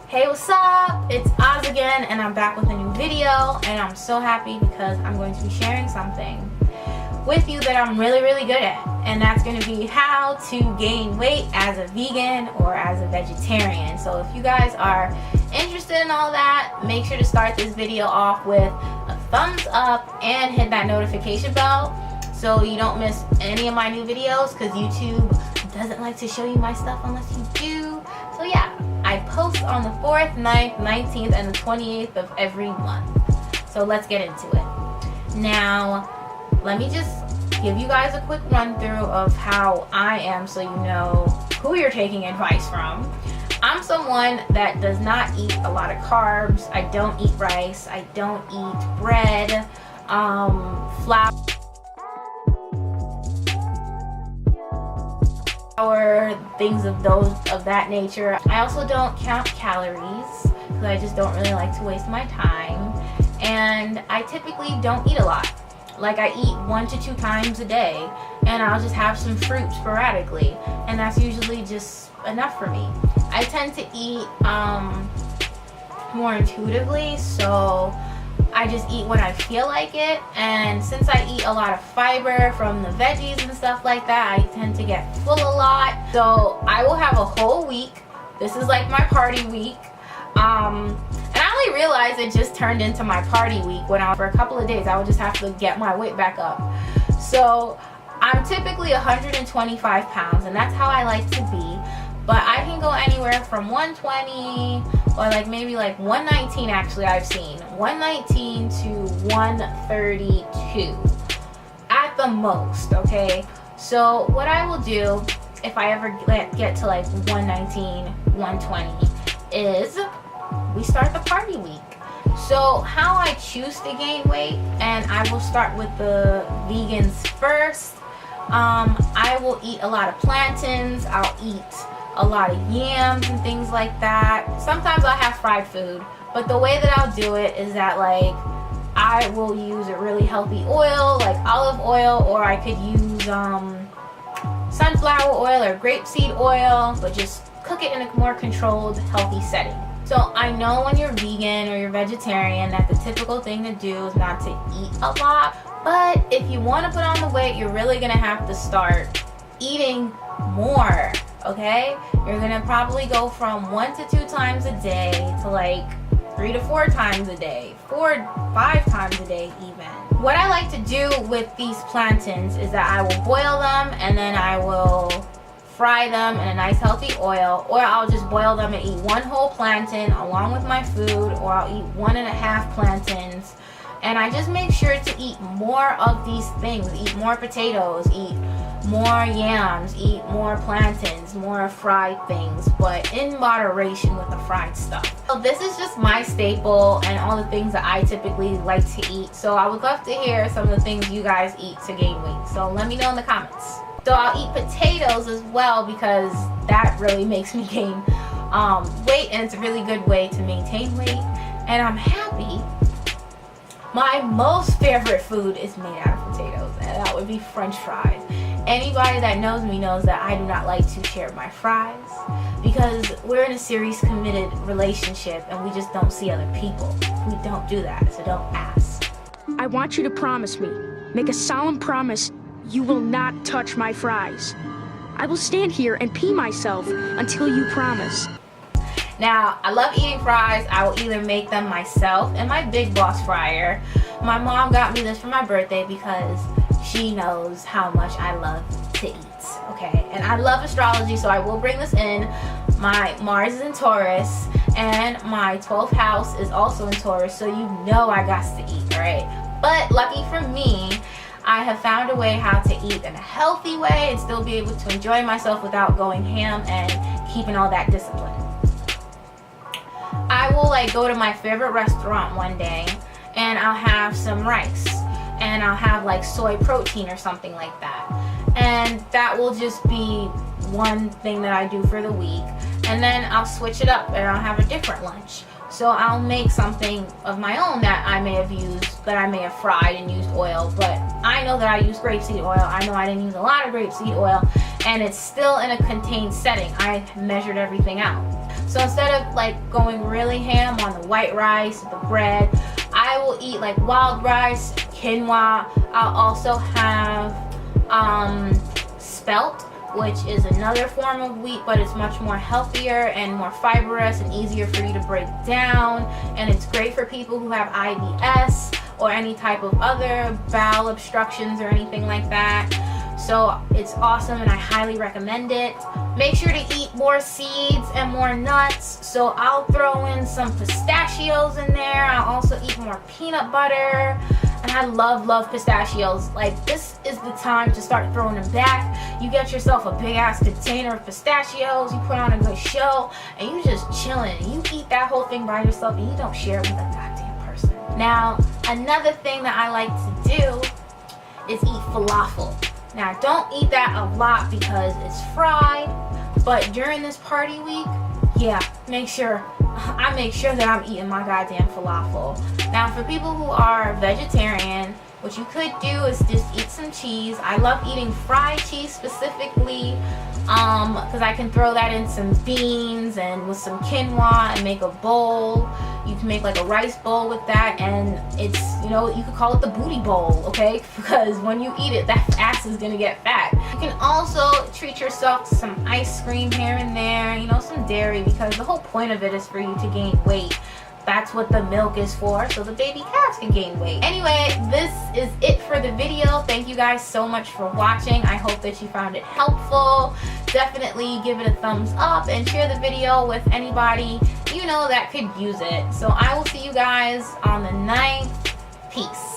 Hey, what's up? It's Oz again, and I'm back with a new video, and I'm so happy because I'm going to be sharing something with you that I'm really good at, and that's going to be how to gain weight as a vegan or as a vegetarian. So if you guys are interested in all that, make sure to start this video off with a thumbs up and hit that notification bell so you don't miss any of my new videos, because YouTube doesn't like to show you my stuff unless you do. So yeah, I post on the 4th, 9th, 19th, and the 28th of every month. So let's get into it. Now, let me just give you guys a quick run through of how I am so you know who you're taking advice from. I'm someone that does not eat a lot of carbs. I don't eat rice. I don't eat bread, flour, things of that nature. I also don't count calories because I just don't really like to waste my time, and I typically don't eat a lot. Like, I eat 1 to 2 times a day, and I'll just have some fruit sporadically, and that's usually just enough for me. I tend to eat more intuitively, so I just eat when I feel like it. And since I eat a lot of fiber from the veggies and stuff like that, I tend to get full a lot. So I will have a whole week. This is like my party week. And I only realized it just turned into my party week when for a couple of days I would just have to get my weight back up. So I'm typically 125 pounds, and that's how I like to be. But I can go anywhere from 120 or maybe 119, actually. I've seen 119 to 132 at the most, okay? So what I will do if I ever get to 119, 120 is we start the party week. So how I choose to gain weight, and I will start with the vegans first. I will eat a lot of plantains. I'll eat a lot of yams and things like that. Sometimes I'll have fried food, but the way that I'll do it is that I will use a really healthy oil, like olive oil, or I could use sunflower oil or grapeseed oil, but just cook it in a more controlled, healthy setting. So I know when you're vegan or you're vegetarian that the typical thing to do is not to eat a lot, but if you want to put on the weight, you're really gonna have to start eating more. Okay, you're gonna probably go from 1 to 2 times a day to 3 to 4 times a day, 4 to 5 times a day even. What I like to do with these plantains is that I will boil them, and then I will fry them in a nice healthy oil, or I'll just boil them and eat 1 whole plantain along with my food, or I'll eat 1.5 plantains. And I just make sure to eat more of these things. Eat more potatoes, eat more yams, eat more plantains, more fried things, but in moderation with the fried stuff. So this is just my staple and all the things that I typically like to eat. So I would love to hear some of the things you guys eat to gain weight. So let me know in the comments. So I'll eat potatoes as well, because that really makes me gain weight, and it's a really good way to maintain weight. And I'm happy. My most favorite food is made out of potatoes, and that would be French fries. Anybody that knows me knows that I do not like to share my fries, because we're in a serious committed relationship and we just don't see other people. We don't do that, so don't ask. I want you to promise me, make a solemn promise, you will not touch my fries. I will stand here and pee myself until you promise. Now, I love eating fries. I will either make them myself in my Big Boss fryer. My mom got me this for my birthday because she knows how much I love to eat, okay? And I love astrology, so I will bring this in. My Mars is in Taurus, and my 12th house is also in Taurus, so you know I got to eat, right? But lucky for me, I have found a way how to eat in a healthy way and still be able to enjoy myself without going ham and keeping all that discipline. I will go to my favorite restaurant one day, and I'll have some rice, and I'll have soy protein or something like that, and that will just be one thing that I do for the week. And then I'll switch it up and I'll have a different lunch. So I'll make something of my own that I may have fried and used oil, but I know that I used grapeseed oil. I know I didn't use a lot of grapeseed oil, and it's still in a contained setting. I measured everything out. So instead of like going really ham on the white rice, the bread, I will eat like wild rice, quinoa. I'll also have spelt, which is another form of wheat, but it's much more healthier and more fibrous and easier for you to break down. And it's great for people who have IBS or any type of other bowel obstructions or anything like that. So it's awesome and I highly recommend it. Make sure to eat more seeds and more nuts. So I'll throw in some pistachios in there. I'll also eat more peanut butter. And I love pistachios. Like, this is the time to start throwing them back. You get yourself a big ass container of pistachios, you put on a good show, and you just chilling. You eat that whole thing by yourself and you don't share it with a goddamn person. Now, another thing that I like to do is eat falafel. Now, don't eat that a lot because it's fried, but during this party week, yeah, I make sure that I'm eating my goddamn falafel. Now, for people who are vegetarian, what you could do is just eat some cheese. I love eating fried cheese specifically because I can throw that in some beans and with some quinoa and make a bowl. You can make like a rice bowl with that, and it's, you know, you could call it the booty bowl, okay? Because when you eat it, that ass is gonna get fat. You can also treat yourself to some ice cream here and there, you know, some dairy, because the whole point of it is for you to gain weight. That's what the milk is for, so the baby calves can gain weight. Anyway, this is it for the video. Thank you guys so much for watching. I hope that you found it helpful. Definitely give it a thumbs up and share the video with anybody you know that could use it. So I will see you guys on the 9th. Peace.